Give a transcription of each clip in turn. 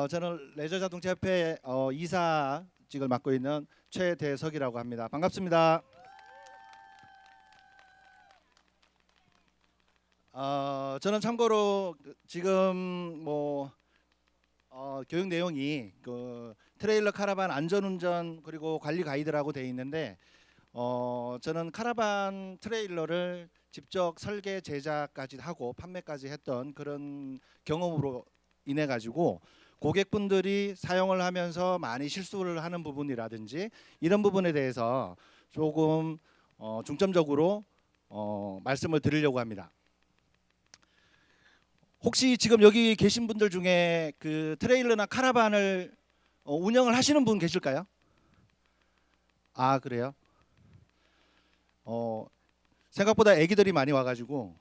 저는 레저자동차협회 이사직을 맡고 있는 최대석이라고 합니다. 반갑습니다. 저는 참고로 지금 교육 내용이 그 트레일러 카라반 안전운전 그리고 관리 가이드라고 되어 있는데 저는 카라반 트레일러를 직접 설계 제작까지 하고 판매까지 했던 그런 경험으로 인해 가지고 고객분들이 사용을 하면서 많이 실수를 하는 부분이라든지 이런 부분에 대해서 조금 중점적으로 말씀을 드리려고 합니다. 혹시 지금 여기 계신 분들 중에 그 트레일러나 카라반을 운영을 하시는 분 계실까요? 아, 그래요? 생각보다 애기들이 많이 와가지고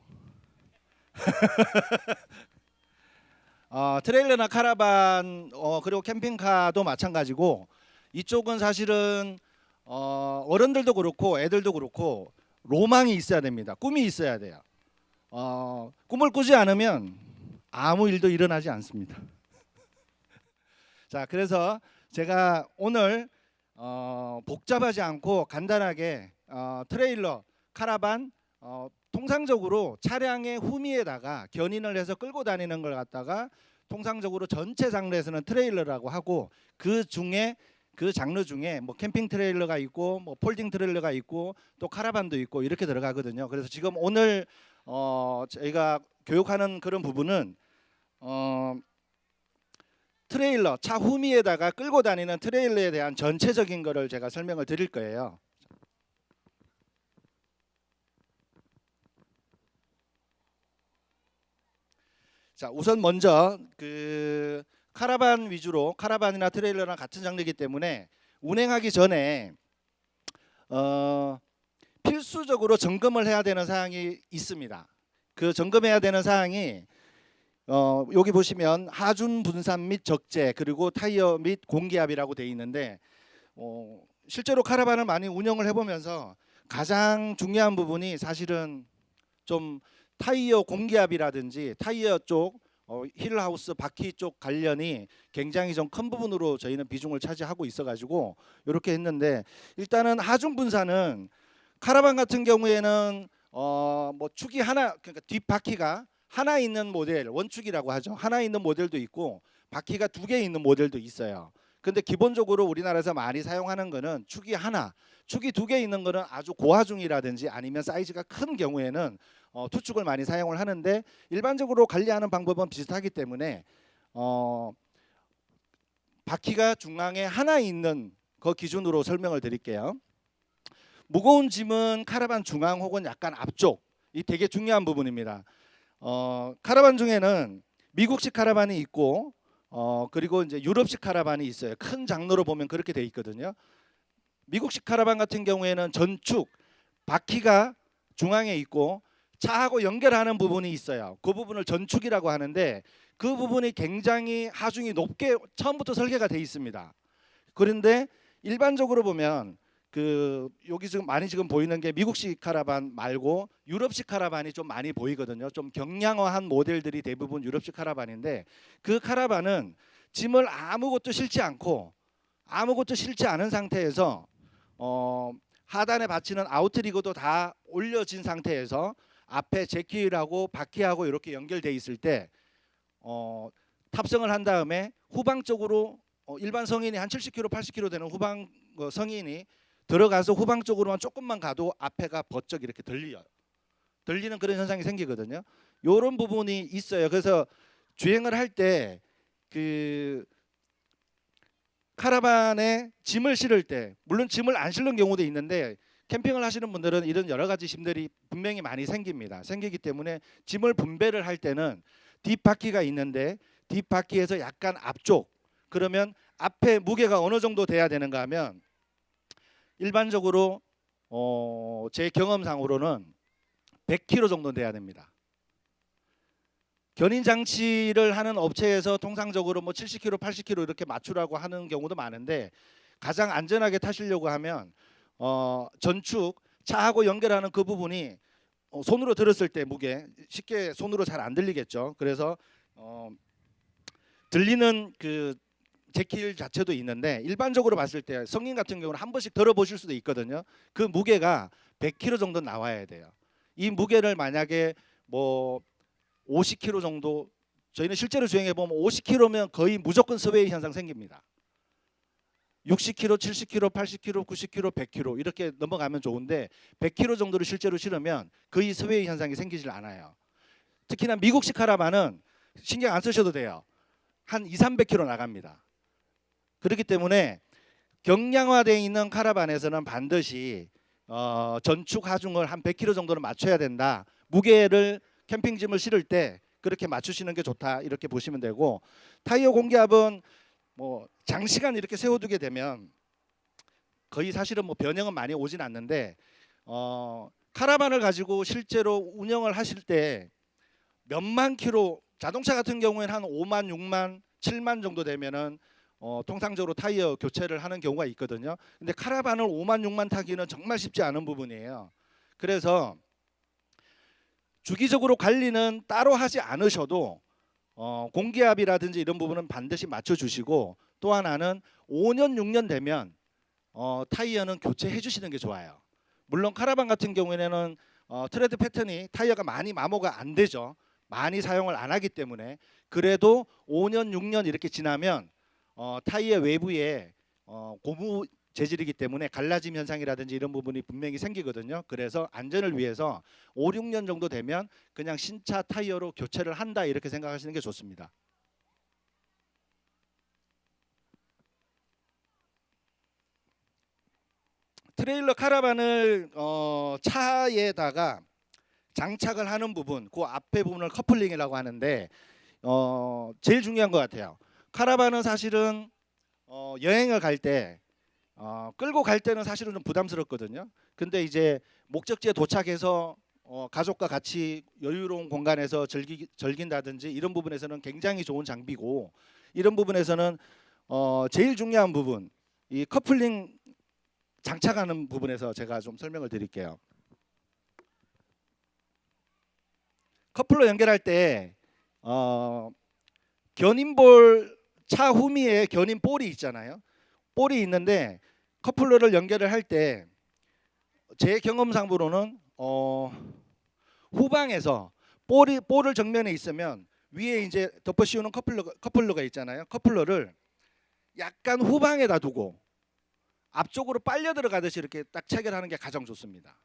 트레일러나 카라반 그리고 캠핑카도 마찬가지고 이쪽은 사실은 어른들도 그렇고 애들도 그렇고 로망이 있어야 됩니다. 꿈이 있어야 돼요. 꿈을 꾸지 않으면 아무 일도 일어나지 않습니다. 자, 그래서 제가 오늘 복잡하지 않고 간단하게 트레일러, 카라반 통상적으로 차량의 후미에다가 견인을 해서 끌고 다니는 걸 갖다가 통상적으로 전체 장르에서는 트레일러라고 하고 그 중에 그 장르 중에 뭐 캠핑 트레일러가 있고 뭐 폴딩 트레일러가 있고 또 카라반도 있고 이렇게 들어가거든요. 그래서 지금 오늘 저희가 교육하는 그런 부분은 트레일러 차 후미에다가 끌고 다니는 트레일러에 대한 전체적인 거를 제가 설명을 드릴 거예요. 자, 우선 먼저 그 카라반 위주로 카라반이나 트레일러랑 같은 장르이기 때문에 운행하기 전에 필수적으로 점검을 해야 되는 사항이 있습니다. 그 점검해야 되는 사항이 여기 보시면 하중 분산 및 적재 그리고 타이어 및 공기압이라고 되어 있는데 실제로 카라반을 많이 운영을 해보면서 가장 중요한 부분이 사실은 좀 타이어 공기압이라든지 타이어 쪽 힐하우스 바퀴 쪽 관련이 굉장히 좀 큰 부분으로 저희는 비중을 차지하고 있어가지고 이렇게 했는데 일단은 하중 분산은 카라반 같은 경우에는 뭐 축이 하나 그러니까 뒷 바퀴가 하나 있는 모델 원축이라고 하죠. 하나 있는 모델도 있고 바퀴가 두 개 있는 모델도 있어요. 근데 기본적으로 우리나라에서 많이 사용하는 거는 축이 하나, 축이 두 개 있는 거는 아주 고하중이라든지 아니면 사이즈가 큰 경우에는 투축을 많이 사용을 하는데 일반적으로 관리하는 방법은 비슷하기 때문에 바퀴가 중앙에 하나 있는 그 기준으로 설명을 드릴게요. 무거운 짐은 카라반 중앙 혹은 약간 앞쪽 이 되게 중요한 부분입니다. 카라반 중에는 미국식 카라반이 있고 그리고 이제 유럽식 카라반이 있어요. 큰 장르로 보면 그렇게 돼 있거든요. 미국식 카라반 같은 경우에는 전축 바퀴가 중앙에 있고 차하고 연결하는 부분이 있어요. 그 부분을 전축이라고 하는데 그 부분이 굉장히 하중이 높게 처음부터 설계가 돼 있습니다. 그런데 일반적으로 보면 그 여기 지금 많이 지금 보이는 게 미국식 카라반 말고 유럽식 카라반이 좀 많이 보이거든요. 좀 경량화한 모델들이 대부분 유럽식 카라반인데 그 카라반은 짐을 아무것도 실지 않고 아무것도 실지 않은 상태에서 하단에 받치는 아우트리거도 다 올려진 상태에서 앞에 제키하고 바퀴하고 이렇게 연결돼 있을 때 탑승을 한 다음에 후방 쪽으로 일반 성인이 한 70km, 80km 되는 후방 성인이 들어가서 후방 쪽으로만 조금만 가도 앞에가 버쩍 이렇게 들리는 그런 현상이 생기거든요. 이런 부분이 있어요. 그래서 주행을 할 때 그 카라반에 짐을 실을 때 물론 짐을 안 실는 경우도 있는데 캠핑을 하시는 분들은 이런 여러 가지 짐들이 분명히 많이 생기기 때문에 짐을 분배를 할 때는 뒷바퀴가 있는데 뒷바퀴에서 약간 앞쪽 그러면 앞에 무게가 어느 정도 돼야 되는가 하면 일반적으로 제 경험상으로는 100kg 정도 돼야 됩니다. 견인 장치를 하는 업체에서 통상적으로 뭐 70kg, 80kg 이렇게 맞추라고 하는 경우도 많은데 가장 안전하게 타시려고 하면 전축 차하고 연결하는 그 부분이 손으로 들었을 때 무게 쉽게 손으로 잘 안 들리겠죠. 그래서 들리는 그 제킬 자체도 있는데 일반적으로 봤을 때 성인 같은 경우는 한 번씩 들어보실 수도 있거든요. 그 무게가 100kg 정도 나와야 돼요. 이 무게를 만약에 뭐 50kg 정도, 저희는 실제로 주행해 보면 50kg면 거의 무조건 스웨이 현상 생깁니다. 60kg, 70kg, 80kg, 90kg, 100kg 이렇게 넘어가면 좋은데 100kg 정도를 실제로 실으면 거의 스웨이 현상이 생기질 않아요. 특히나 미국식 카라반은 신경 안 쓰셔도 돼요. 한 2, 300kg 나갑니다. 그렇기 때문에 경량화되어 있는 카라반에서는 반드시 전축 하중을 한 100kg 정도는 맞춰야 된다. 무게를 캠핑짐을 실을 때 그렇게 맞추시는 게 좋다 이렇게 보시면 되고, 타이어 공기압은 뭐 장시간 이렇게 세워두게 되면 거의 사실은 뭐 변형은 많이 오진 않는데 카라반을 가지고 실제로 운영을 하실 때 몇만 킬로, 자동차 같은 경우에는 한 5만, 6만, 7만 정도 되면은 통상적으로 타이어 교체를 하는 경우가 있거든요. 근데 카라반을 5만, 6만 타기는 정말 쉽지 않은 부분이에요. 그래서 주기적으로 관리는 따로 하지 않으셔도 공기압이라든지 이런 부분은 반드시 맞춰주시고, 또 하나는 5년 6년 되면 타이어는 교체해 주시는 게 좋아요. 물론 카라반 같은 경우에는 트레드 패턴이 타이어가 많이 마모가 안 되죠. 많이 사용을 안 하기 때문에. 그래도 5년 6년 이렇게 지나면 타이어 외부에 고무 재질이기 때문에 갈라짐 현상이라든지 이런 부분이 분명히 생기거든요. 그래서 안전을 위해서 5, 6년 정도 되면 그냥 신차 타이어로 교체를 한다 이렇게 생각하시는 게 좋습니다. 트레일러 카라반을 차에다가 장착을 하는 부분, 그 앞에 부분을 커플링이라고 하는데 제일 중요한 것 같아요. 카라반은 사실은 여행을 갈 때 끌고 갈 때는 사실은 좀 부담스럽거든요. 근데 이제 목적지에 도착해서 가족과 같이 여유로운 공간에서 즐긴다든지 이런 부분에서는 굉장히 좋은 장비고, 이런 부분에서는 제일 중요한 부분, 이 커플링 장착하는 부분에서 제가 좀 설명을 드릴게요. 커플러 연결할 때 견인볼, 차 후미에 견인 볼이 있잖아요. 볼이 있는데 커플러를 연결을 할 때 제 경험상으로는 후방에서 볼을 정면에 있으면 위에 이제 덮어 씌우는 커플러가 있잖아요. 커플러를 약간 후방에다 두고 앞쪽으로 빨려 들어가듯이 이렇게 딱 체결하는 게 가장 좋습니다.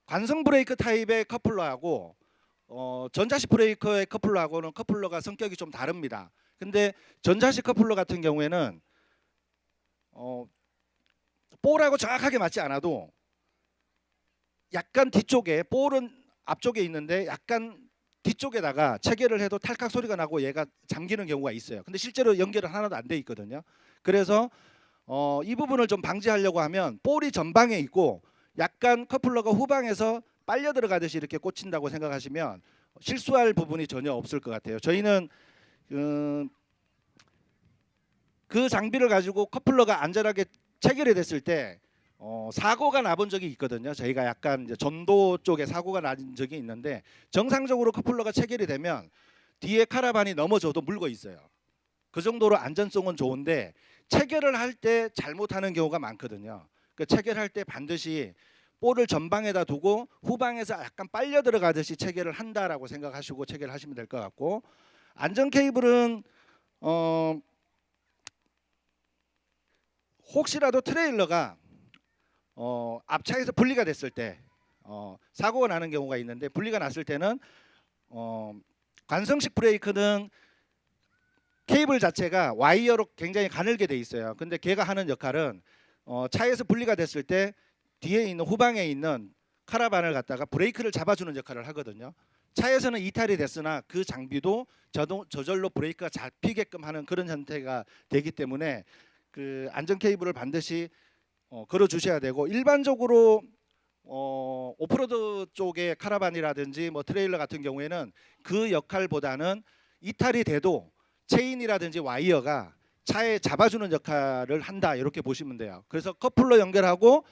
관성 브레이크 타입의 커플러하고 전자식 브레이커의 커플러하고는 커플러가 성격이 좀 다릅니다. 근데 전자식 커플러 같은 경우에는 볼하고 정확하게 맞지 않아도 약간 뒤쪽에, 볼은 앞쪽에 있는데 약간 뒤쪽에다가 체결을 해도 탈칵 소리가 나고 얘가 잠기는 경우가 있어요. 근데 실제로 연결은 하나도 안 돼 있거든요. 그래서 이 부분을 좀 방지하려고 하면 볼이 전방에 있고 약간 커플러가 후방에서 빨려 들어가듯이 이렇게 꽂힌다고 생각하시면 실수할 부분이 전혀 없을 것 같아요. 저희는 그 장비를 가지고 커플러가 안전하게 체결이 됐을 때 사고가 나본 적이 있거든요. 저희가 약간 이제 전도 쪽에 사고가 난 적이 있는데, 정상적으로 커플러가 체결이 되면 뒤에 카라반이 넘어져도 물고 있어요. 그 정도로 안전성은 좋은데 체결을 할 때 잘못하는 경우가 많거든요. 그 체결할 때 반드시 볼을 전방에다 두고 후방에서 약간 빨려 들어가듯이 체결을 한다라고 생각하시고 체결하시면 될 것 같고, 안전 케이블은 혹시라도 트레일러가 앞차에서 분리가 됐을 때 사고가 나는 경우가 있는데, 분리가 났을 때는 관성식 브레이크는 케이블 자체가 와이어로 굉장히 가늘게 돼 있어요. 근데 걔가 하는 역할은 차에서 분리가 됐을 때 뒤에 있는, 후방에 있는 카라반을 갖다가 브레이크를 잡아주는 역할을 하거든요. 차에서는 이탈이 됐으나 그 장비도 저절로 브레이크가 잡히게끔 하는 그런 형태가 되기 때문에 그 안전 케이블을 반드시 걸어 주셔야 되고, 일반적으로 오프로드 쪽의 카라반이라든지 뭐 트레일러 같은 경우에는 그 역할보다는 이탈이 돼도 체인이라든지 와이어가 차에 잡아주는 역할을 한다 이렇게 보시면 돼요. 그래서 커플러 연결하고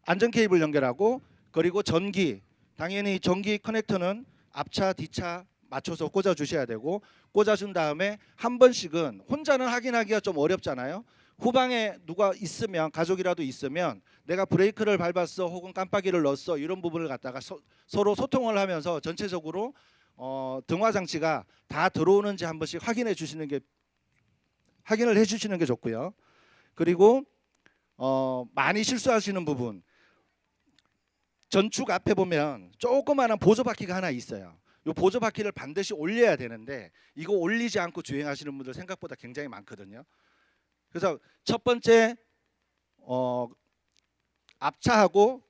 안전 케이블 연결하고, 그리고 전기, 당연히 전기 커넥터는 앞차 뒤차 맞춰서 꽂아 주셔야 되고, 꽂아 준 다음에 한 번씩은 혼자는 확인하기가 좀 어렵잖아요. 후방에 누가 있으면, 가족이라도 있으면 내가 브레이크를 밟았어 혹은 깜빡이를 넣었어 이런 부분을 갖다가 서로 소통을 하면서 전체적으로 등화 장치가 다 들어오는지 한 번씩 확인을 해주시는 게 좋고요. 그리고 많이 실수하시는 부분, 전축 앞에 보면 조그마한 보조 바퀴가 하나 있어요. 이 보조 바퀴를 반드시 올려야 되는데 이거 올리지 않고 주행하시는 분들 생각보다 굉장히 많거든요. 그래서 첫 번째 앞차하고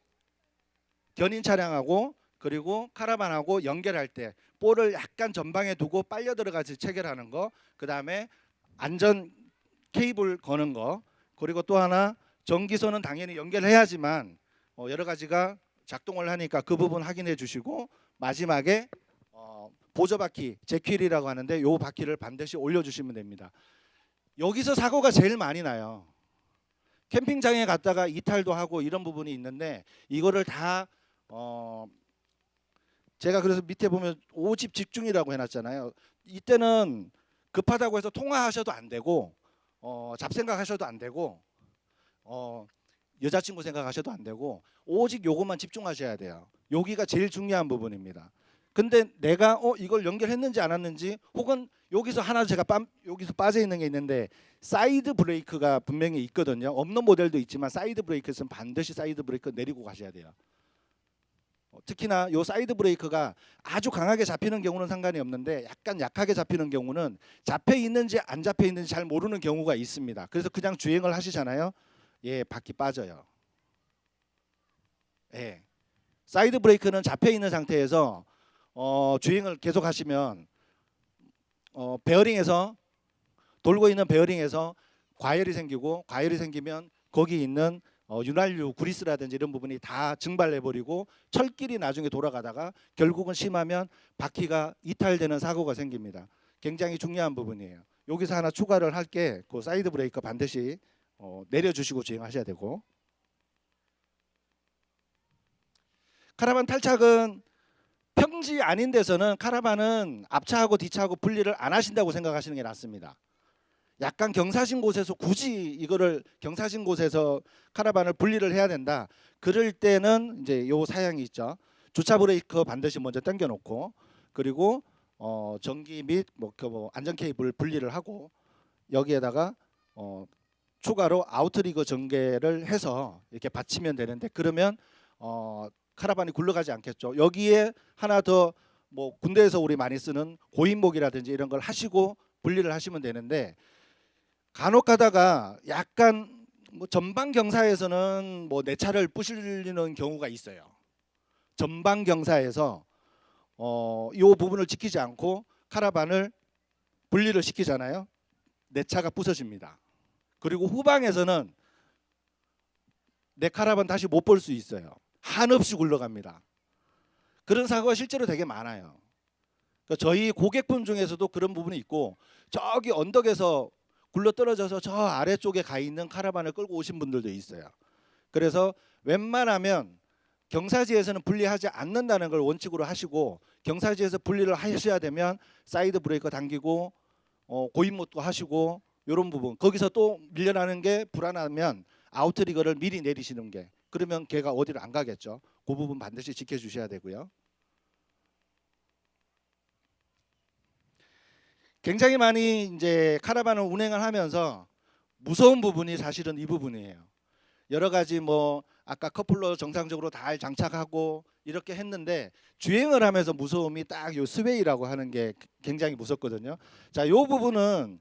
견인 차량하고 그리고 카라반하고 연결할 때 볼을 약간 전방에 두고 빨려 들어가서 체결하는 거, 그 다음에 안전 케이블 거는 거, 그리고 또 하나 전기선은 당연히 연결해야지만 여러 가지가 작동을 하니까 그 부분 확인해 주시고, 마지막에 보조 바퀴 제퀴리라고 하는데 요 바퀴를 반드시 올려주시면 됩니다. 여기서 사고가 제일 많이 나요. 캠핑장에 갔다가 이탈도 하고 이런 부분이 있는데 이거를 다 제가 그래서 밑에 보면 5집 집중이라고 해놨잖아요. 이때는 급하다고 해서 통화하셔도 안 되고 잡생각하셔도 안 되고 여자친구 생각하셔도 안 되고 오직 요것만 집중하셔야 돼요. 여기가 제일 중요한 부분입니다. 근데 내가 이걸 연결했는지 안 했는지, 혹은 여기서 하나 제가 여기서 빠져 있는 게 있는데 사이드 브레이크가 분명히 있거든요. 없는 모델도 있지만 사이드 브레이크에서는 반드시 사이드 브레이크 내리고 가셔야 돼요. 특히나 요 사이드 브레이크가 아주 강하게 잡히는 경우는 상관이 없는데 약간 약하게 잡히는 경우는 잡혀 있는지 안 잡혀 있는지 잘 모르는 경우가 있습니다. 그래서 그냥 주행을 하시잖아요. 예, 바퀴 빠져요. 예. 사이드 브레이크는 잡혀 있는 상태에서 주행을 계속 하시면 베어링에서, 돌고 있는 베어링에서 과열이 생기고, 과열이 생기면 거기 있는 윤활유, 그리스라든지 이런 부분이 다 증발해 버리고 철길이 나중에 돌아가다가 결국은 심하면 바퀴가 이탈되는 사고가 생깁니다. 굉장히 중요한 부분이에요. 여기서 하나 추가를 할 게 그 사이드 브레이크 반드시 내려주시고 주행하셔야 되고, 카라반 탈착은 평지 아닌 데서는 카라반은 앞차하고 뒤차하고 분리를 안 하신다고 생각하시는 게 낫습니다. 약간 경사진 곳에서 굳이 이거를 경사진 곳에서 카라반을 분리를 해야 된다. 그럴 때는 이제 요 사양이 있죠. 주차 브레이크 반드시 먼저 당겨 놓고, 그리고 전기 및 뭐 안전 케이블 분리를 하고, 여기에다가 추가로 아우트리거 전개를 해서 이렇게 받치면 되는데, 그러면 카라반이 굴러가지 않겠죠. 여기에 하나 더 뭐 군대에서 우리 많이 쓰는 고인목이라든지 이런 걸 하시고 분리를 하시면 되는데, 간혹 가다가 약간 뭐 전방 경사에서는 뭐 내 차를 부시는 경우가 있어요. 전방 경사에서 이 부분을 지키지 않고 카라반을 분리를 시키잖아요. 내 차가 부서집니다. 그리고 후방에서는 내 카라반 다시 못 볼 수 있어요. 한없이 굴러갑니다. 그런 사고가 실제로 되게 많아요. 그러니까 저희 고객분 중에서도 그런 부분이 있고, 저기 언덕에서 굴러 떨어져서 저 아래쪽에 가 있는 카라반을 끌고 오신 분들도 있어요. 그래서 웬만하면 경사지에서는 분리하지 않는다는 걸 원칙으로 하시고, 경사지에서 분리를 하셔야 되면 사이드 브레이크 당기고 고인목도 하시고, 이런 부분 거기서 또 밀려나는 게 불안하면 아우트리거를 미리 내리시는 게, 그러면 걔가 어디를 안 가겠죠. 그 부분 반드시 지켜주셔야 되고요. 굉장히 많이 이제 카라반을 운행을 하면서 무서운 부분이 사실은 이 부분이에요. 여러 가지 뭐 아까 커플러 정상적으로 다 장착하고 이렇게 했는데, 주행을 하면서 무서움이 딱 요 스웨이라고 하는 게 굉장히 무섭거든요. 자, 요 부분은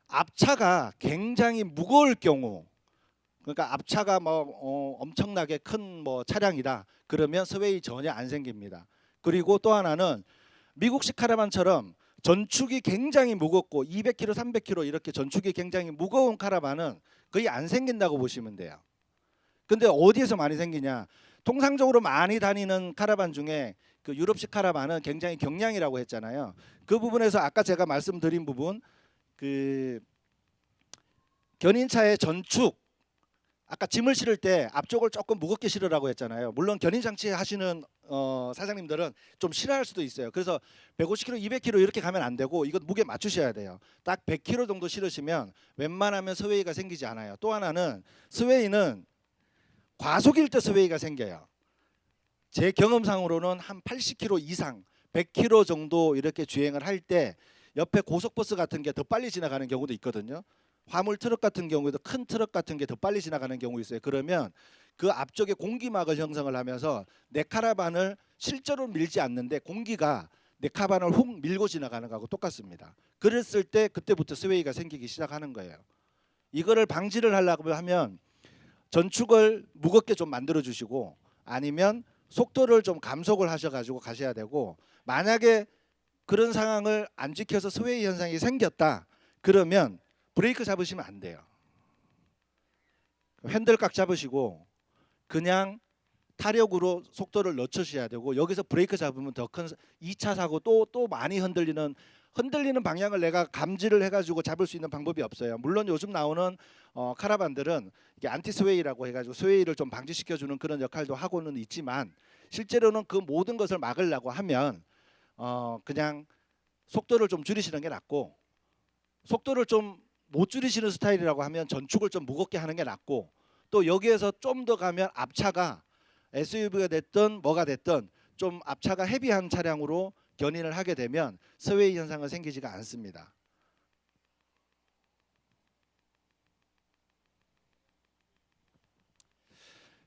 앞차가 굉장히 무거울 경우, 그러니까 앞차가 뭐 엄청나게 큰 뭐 차량이다 그러면 스웨이 전혀 안 생깁니다. 그리고 또 하나는 미국식 카라반처럼 전축이 굉장히 무겁고 200kg, 300kg 이렇게 전축이 굉장히 무거운 카라반은 거의 안 생긴다고 보시면 돼요. 근데 어디에서 많이 생기냐? 통상적으로 많이 다니는 카라반 중에 그 유럽식 카라반은 굉장히 경량이라고 했잖아요. 그 부분에서 아까 제가 말씀드린 부분, 그 견인차의 전축, 아까 짐을 실을 때 앞쪽을 조금 무겁게 실으라고 했잖아요. 물론 견인 장치 하시는 사장님들은 좀 싫어할 수도 있어요. 그래서 150kg, 200kg 이렇게 가면 안 되고 이것 무게 맞추셔야 돼요. 딱 100kg 정도 실으시면 웬만하면 스웨이가 생기지 않아요. 또 하나는 스웨이는 과속일 때 스웨이가 생겨요. 제 경험상으로는 한 80km 이상, 100km 정도 이렇게 주행을 할 때 옆에 고속버스 같은 게 더 빨리 지나가는 경우도 있거든요. 화물 트럭 같은 경우에도 큰 트럭 같은 게 더 빨리 지나가는 경우 있어요. 그러면 그 앞쪽에 공기막을 형성을 하면서 내 카라반을 실제로 밀지 않는데 공기가 내 카라반을 훅 밀고 지나가는 거하고 똑같습니다. 그랬을 때 그때부터 스웨이가 생기기 시작하는 거예요. 이거를 방지를 하려고 하면 전축을 무겁게 좀 만들어 주시고 아니면 속도를 좀 감속을 하셔가지고 가셔야 되고, 만약에 그런 상황을 안 지켜서 스웨이 현상이 생겼다 그러면 브레이크 잡으시면 안 돼요. 핸들각 잡으시고 그냥 타력으로 속도를 늦추셔야 되고, 여기서 브레이크 잡으면 더 큰 2차 사고 또 많이 흔들리는 방향을 내가 감지를 해가지고 잡을 수 있는 방법이 없어요. 물론 요즘 나오는 카라반들은 이게 안티 스웨이라고 해가지고 스웨이를 좀 방지시켜주는 그런 역할도 하고는 있지만, 실제로는 그 모든 것을 막으려고 하면 그냥 속도를 좀 줄이시는 게 낫고, 속도를 좀 못 줄이시는 스타일이라고 하면 전축을 좀 무겁게 하는 게 낫고, 또 여기에서 좀 더 가면 앞차가 SUV가 됐든 뭐가 됐든 좀 앞차가 헤비한 차량으로 견인을 하게 되면 스웨이 현상은 생기지가 않습니다.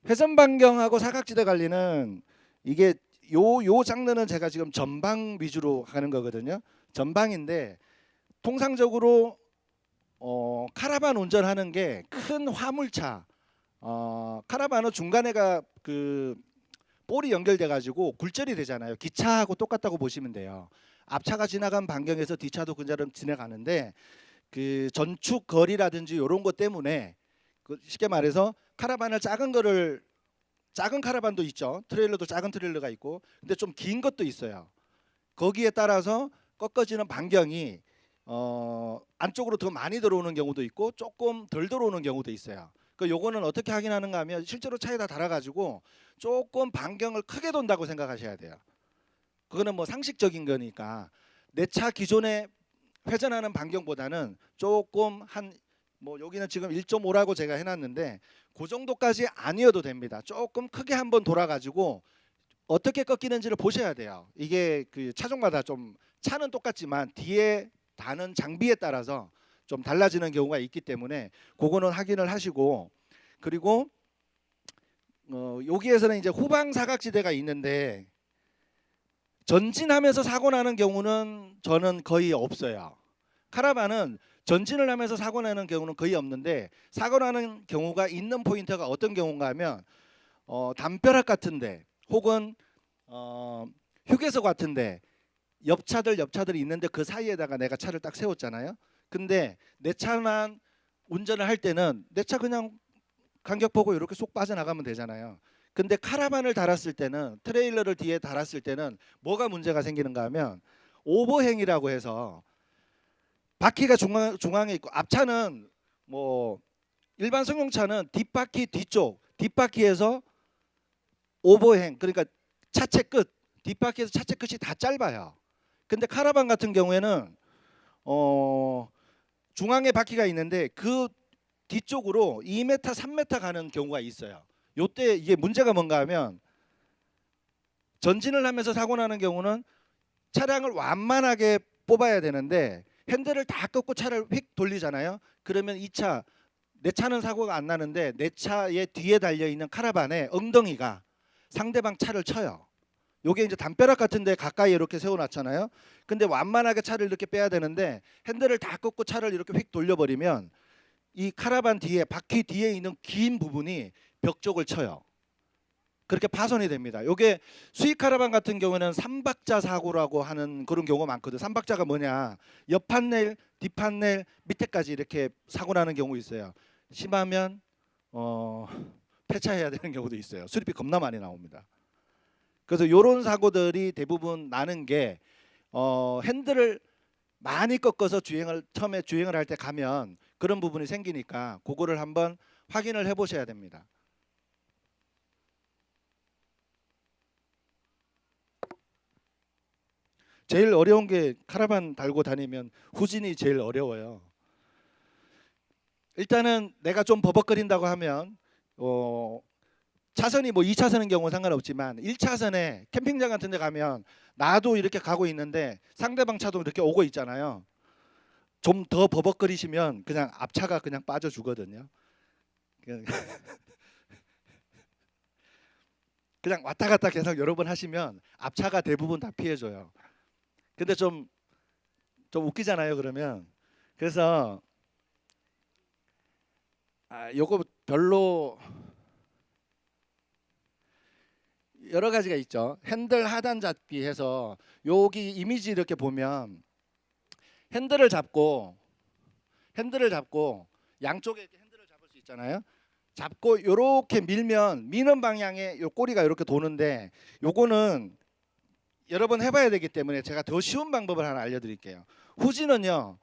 회전 반경하고 사각지대 관리는 이게 요 장르는 제가 지금 전방 위주로 가는 거거든요. 전방인데 통상적으로 카라반 운전하는 게 큰 화물차, 카라반은 중간에가 그 볼이 연결돼 가지고 굴절이 되잖아요. 기차하고 똑같다고 보시면 돼요. 앞차가 지나간 반경에서 뒤차도 그대로 지나가는데 그 전축 거리라든지 이런 것 때문에 쉽게 말해서 카라반을 작은 카라반도 있죠. 트레일러도 작은 트레일러가 있고, 근데 좀 긴 것도 있어요. 거기에 따라서 꺾어지는 반경이 안쪽으로 더 많이 들어오는 경우도 있고 조금 덜 들어오는 경우도 있어요. 요거는 어떻게 확인하는가 하면 실제로 차에다 달아가지고 조금 반경을 크게 돈다고 생각하셔야 돼요. 그거는 뭐 상식적인 거니까 내 차 기존에 회전하는 반경보다는 조금 뭐 여기는 지금 1.5라고 제가 해놨는데 그 정도까지 아니어도 됩니다. 조금 크게 한번 돌아가지고 어떻게 꺾이는지를 보셔야 돼요. 이게 그 차종마다 좀 차는 똑같지만 뒤에 다는 장비에 따라서 좀 달라지는 경우가 있기 때문에 그거는 확인을 하시고, 그리고 여기에서는 이제 후방 사각지대가 있는데 전진하면서 사고 나는 경우는 저는 거의 없어요. 카라반은 전진을 하면서 사고 나는 경우는 거의 없는데, 사고 나는 경우가 있는 포인트가 어떤 경우인가 하면 담벼락 같은데 혹은 휴게소 같은데 옆차들이 있는데 그 사이에다가 내가 차를 딱 세웠잖아요. 근데 내 차만 운전을 할 때는 내 차 그냥 간격 보고 이렇게 쏙 빠져나가면 되잖아요. 근데 카라반을 달았을 때는, 트레일러를 뒤에 달았을 때는 뭐가 문제가 생기는가 하면 오버행이라고 해서 바퀴가 중앙에 있고, 앞차는 뭐 일반 승용차는 뒷바퀴 뒤쪽 뒷바퀴에서 오버행, 그러니까 차체 끝, 뒷바퀴에서 차체 끝이 다 짧아요. 근데 카라반 같은 경우에는 중앙에 바퀴가 있는데 그 뒤쪽으로 2m, 3m 가는 경우가 있어요. 요때 이게 문제가 뭔가 하면 전진을 하면서 사고 나는 경우는 차량을 완만하게 뽑아야 되는데 핸들을 다 꺾고 차를 휙 돌리잖아요. 그러면 내 차는 사고가 안 나는데 내 차의 뒤에 달려 있는 카라반의 엉덩이가 상대방 차를 쳐요. 요게 이제 담벼락 같은 데 가까이 이렇게 세워놨잖아요. 근데 완만하게 차를 이렇게 빼야 되는데 핸들을 다 꺾고 차를 이렇게 휙 돌려버리면 이 카라반 뒤에, 바퀴 뒤에 있는 긴 부분이 벽 쪽을 쳐요. 그렇게 파손이 됩니다. 요게 수익 카라반 같은 경우는 삼박자 사고라고 하는 그런 경우가 많거든. 삼박자가 뭐냐, 옆 판넬, 뒷 판넬, 밑에까지 이렇게 사고 나는 경우 있어요. 심하면 폐차해야 되는 경우도 있어요. 수리비 겁나 많이 나옵니다. 그래서 이런 사고들이 대부분 나는 게 핸들을 많이 꺾어서 처음에 주행을 할 때 가면 그런 부분이 생기니까 그거를 한번 확인을 해보셔야 됩니다. 제일 어려운 게 카라반 달고 다니면 후진이 제일 어려워요. 일단은 내가 좀 버벅거린다고 하면 차선이 뭐 2차선인 경우는 상관없지만 1차선에 캠핑장 같은 데 가면 나도 이렇게 가고 있는데 상대방 차도 이렇게 오고 있잖아요. 좀 더 버벅거리시면 그냥 앞차가 그냥 빠져 주거든요. 그냥 왔다 갔다 계속 여러 번 하시면 앞차가 대부분 다 피해줘요. 근데 좀 웃기잖아요, 그러면. 그래서 요거 별로 여러 가지가 있죠. 핸들 하단 잡기 해서 여기 이미지 이렇게 보면 핸들을 잡고 양쪽에 이렇게 핸들을 잡을 수 있잖아요. 잡고 이렇게 밀면 미는 방향에 요 꼬리가 이렇게 도는데 요거는 여러 번 해봐야 되기 때문에 제가 더 쉬운 방법을 하나 알려드릴게요. 후진은요.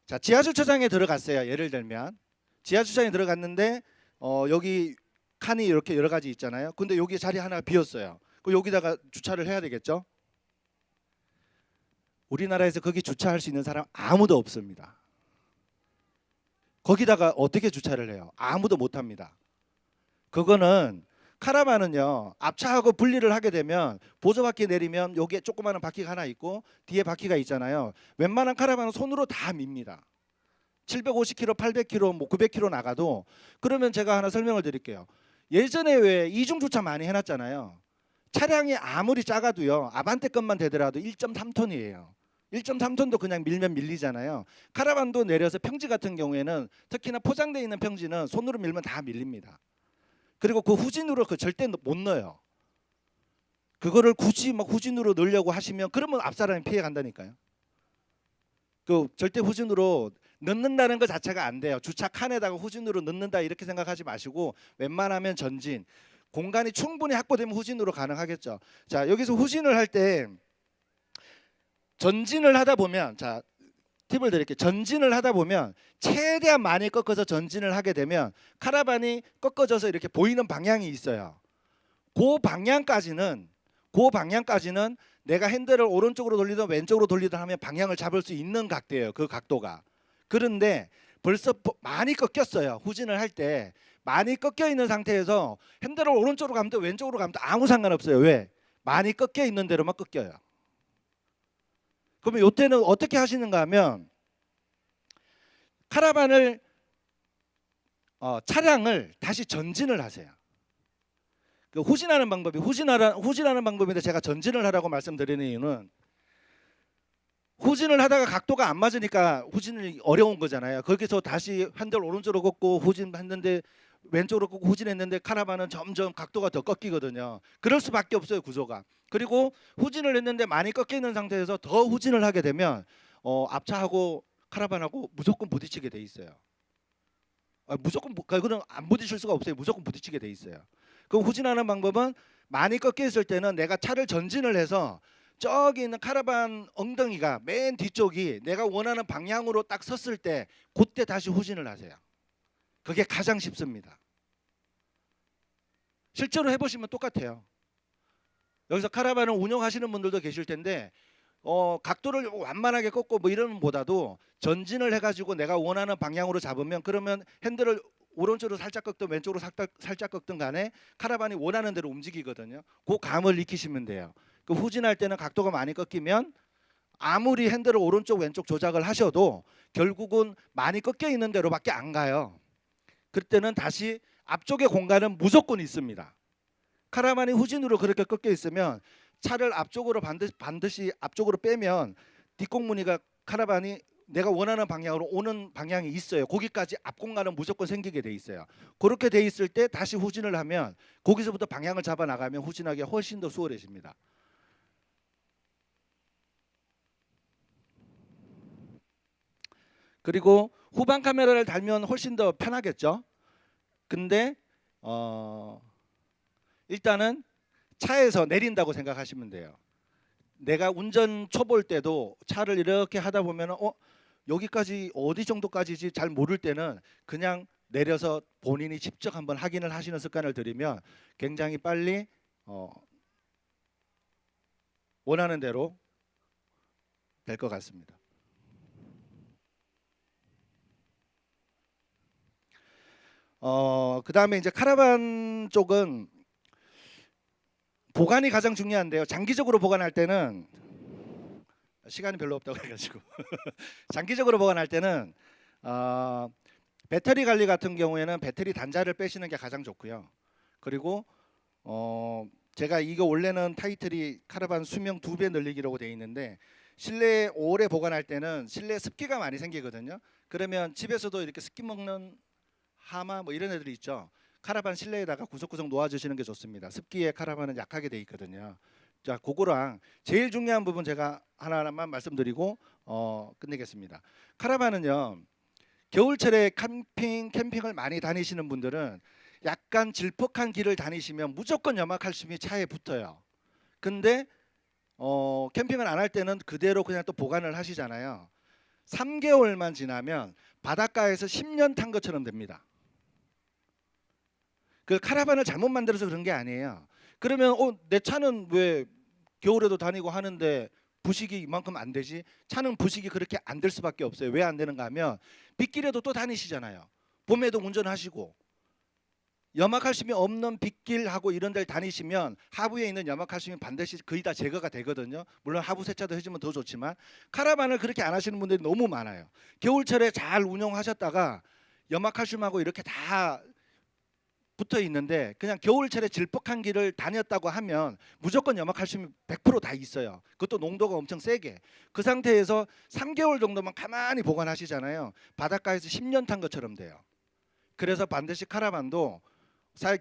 자, 지하주차장에 들어갔어요. 예를 들면 지하주차장에 들어갔는데 여기 칸이 이렇게 여러 가지 있잖아요. 근데 여기 자리 하나 비었어요. 그럼 여기다가 주차를 해야 되겠죠? 우리나라에서 거기 주차할 수 있는 사람 아무도 없습니다. 거기다가 어떻게 주차를 해요? 아무도 못합니다. 그거는 카라반은요, 앞차하고 분리를 하게 되면 보조바퀴 내리면 여기에 조그마한 바퀴가 하나 있고 뒤에 바퀴가 있잖아요. 웬만한 카라반은 손으로 다 밉니다. 750km, 800km, 뭐 900km 나가도. 그러면 제가 하나 설명을 드릴게요. 예전에 왜 이중 주차 많이 해놨잖아요. 차량이 아무리 작아도요, 아반떼 것만 되더라도 1.3톤이에요. 1.3톤도 그냥 밀면 밀리잖아요. 카라반도 내려서 평지 같은 경우에는 특히나 포장되어 있는 평지는 손으로 밀면 다 밀립니다. 그리고 그 후진으로 절대 못 넣어요. 그거를 굳이 막 후진으로 넣으려고 하시면 그러면 앞사람이 피해 간다니까요. 그 절대 후진으로 넣는다는 것 자체가 안 돼요. 주차 칸에다가 후진으로 넣는다 이렇게 생각하지 마시고 웬만하면 전진, 공간이 충분히 확보되면 후진으로 가능하겠죠. 자, 여기서 후진을 할 때 전진을 하다 보면, 자, 팁을 드릴게요. 전진을 하다 보면 최대한 많이 꺾어서 전진을 하게 되면 카라반이 꺾어져서 이렇게 보이는 방향이 있어요. 그 방향까지는 내가 핸들을 오른쪽으로 돌리든 왼쪽으로 돌리든 하면 방향을 잡을 수 있는 각도예요. 그 각도가. 그런데 벌써 많이 꺾였어요. 후진을 할 때 많이 꺾여 있는 상태에서 핸들을 오른쪽으로 가면 왼쪽으로 가면 아무 상관없어요. 왜? 많이 꺾여 있는 대로만 꺾여요. 그러면 이때는 어떻게 하시는가 하면 카라반을 차량을 다시 전진을 하세요. 그 후진하는 방법인데 제가 전진을 하라고 말씀드리는 이유는 후진을 하다가 각도가 안 맞으니까 후진이 어려운 거잖아요. 거기서 다시 핸들 오른쪽으로 걷고 후진했는데 왼쪽으로 걷고 후진했는데 카라반은 점점 각도가 더 꺾이거든요. 그럴 수밖에 없어요, 구조가. 그리고 후진을 했는데 많이 꺾여 있는 상태에서 더 후진을 하게 되면 앞차하고 카라반하고 무조건 부딪히게 돼 있어요. 무조건 그거는 안 부딪힐 수가 없어요. 무조건 부딪히게 돼 있어요. 그 후진하는 방법은 많이 꺾여 있을 때는 내가 차를 전진을 해서 저기 있는 카라반 엉덩이가 맨 뒤쪽이 내가 원하는 방향으로 딱 섰을 때 그때 다시 후진을 하세요. 그게 가장 쉽습니다. 실제로 해보시면 똑같아요. 여기서 카라반을 운영하시는 분들도 계실 텐데 각도를 완만하게 꺾고 뭐 이러는 보다도 전진을 해가지고 내가 원하는 방향으로 잡으면 그러면 핸들을 오른쪽으로 살짝 꺾든 왼쪽으로 살짝 꺾든 간에 카라반이 원하는 대로 움직이거든요. 그 감을 익히시면 돼요. 그 후진할 때는 각도가 많이 꺾이면 아무리 핸들을 오른쪽 왼쪽 조작을 하셔도 결국은 많이 꺾여 있는 대로밖에 안 가요. 그때는 다시 앞쪽의 공간은 무조건 있습니다. 카라반이 후진으로 그렇게 꺾여 있으면 차를 앞쪽으로 반드시 앞쪽으로 빼면 뒷공무니가 카라반이 내가 원하는 방향으로 오는 방향이 있어요. 거기까지 앞 공간은 무조건 생기게 돼 있어요. 그렇게 돼 있을 때 다시 후진을 하면 거기서부터 방향을 잡아 나가면 후진하기 훨씬 더 수월해집니다. 그리고 후방 카메라를 달면 훨씬 더 편하겠죠. 근데 일단은 차에서 내린다고 생각하시면 돼요. 내가 운전 초보일 때도 차를 이렇게 하다 보면 여기까지 어디 정도까지지 잘 모를 때는 그냥 내려서 본인이 직접 한번 확인을 하시는 습관을 들이면 굉장히 빨리 원하는 대로 될 것 같습니다. 그 다음에 이제 카라반 쪽은 보관이 가장 중요한데요. 장기적으로 보관할 때는 시간이 별로 없다고 해가지고 장기적으로 보관할 때는 배터리 관리 같은 경우에는 배터리 단자를 빼시는 게 가장 좋고요. 그리고 제가 이거 원래는 타이틀이 카라반 수명 2배 늘리기라고 되어 있는데 실내에 오래 보관할 때는 실내 습기가 많이 생기거든요. 그러면 집에서도 이렇게 습기 먹는 하마 뭐 이런 애들이 있죠. 카라반 실내에다가 구석구석 놓아주시는 게 좋습니다. 습기에 카라반은 약하게 돼 있거든요. 자, 그거랑 제일 중요한 부분 제가 하나만 말씀드리고 끝내겠습니다. 카라반은요, 겨울철에 캠핑을 많이 다니시는 분들은 약간 질퍽한 길을 다니시면 무조건 염화칼슘이 차에 붙어요. 근데 캠핑을 안 할 때는 그대로 그냥 또 보관을 하시잖아요. 3개월만 지나면 바닷가에서 10년 탄 것처럼 됩니다. 그 카라반을 잘못 만들어서 그런 게 아니에요. 그러면 내 차는 왜 겨울에도 다니고 하는데 부식이 이만큼 안 되지? 차는 부식이 그렇게 안 될 수밖에 없어요. 왜 안 되는가 하면 빗길에도 또 다니시잖아요. 봄에도 운전하시고 염화칼슘이 없는 빗길하고 이런 데를 다니시면 하부에 있는 염화칼슘이 반드시 거의 다 제거가 되거든요. 물론 하부 세차도 해주면 더 좋지만 카라반을 그렇게 안 하시는 분들이 너무 많아요. 겨울철에 잘 운영하셨다가 염화칼슘하고 이렇게 다 붙어 있는데 그냥 겨울철에 질퍽한 길을 다녔다고 하면 무조건 염화칼슘이 100%다 있어요. 그것도 농도가 엄청 세게. 그 상태에서 3개월 정도만 가만히 보관하시잖아요. 바닷가에서 10년 탄 것처럼 돼요. 그래서 반드시 카라반도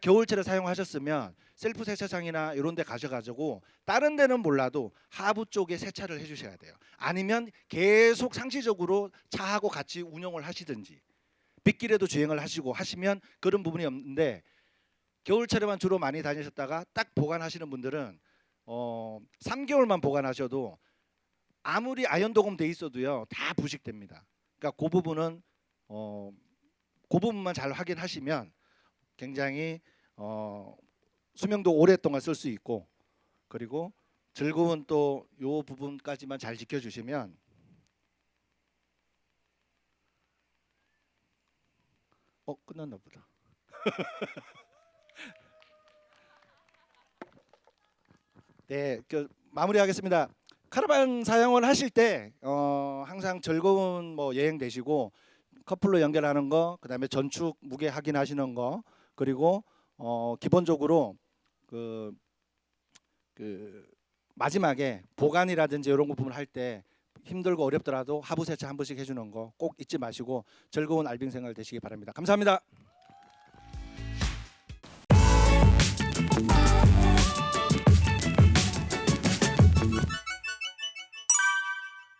겨울철에 사용하셨으면 셀프 세차장이나 이런 데 가셔가지고 다른 데는 몰라도 하부 쪽에 세차를 해주셔야 돼요. 아니면 계속 상시적으로 차하고 같이 운영을 하시든지 빗길에도 주행을 하시고 하시면 그런 부분이 없는데 겨울철에만 주로 많이 다니셨다가 딱 보관하시는 분들은 3개월만 보관하셔도 아무리 아연 도금 돼 있어도요 다 부식됩니다. 그러니까 그 부분은 그 부분만 잘 확인하시면 굉장히 수명도 오랫동안 쓸 수 있고 그리고 즐거운 또 요 부분까지만 잘 지켜주시면 끝났나 보다. 네, 마무리하겠습니다. 카라반 사용을 하실 때 항상 즐거운 여행 되시고 커플로 연결하는 거, 그다음에 전축 무게 확인하시는 거, 그리고 기본적으로 그 마지막에 보관이라든지 이런 거 부분 할 때 힘들고 어렵더라도 하부 세차 한 번씩 해주는 거 꼭 잊지 마시고 즐거운 알빙 생활 되시기 바랍니다. 감사합니다.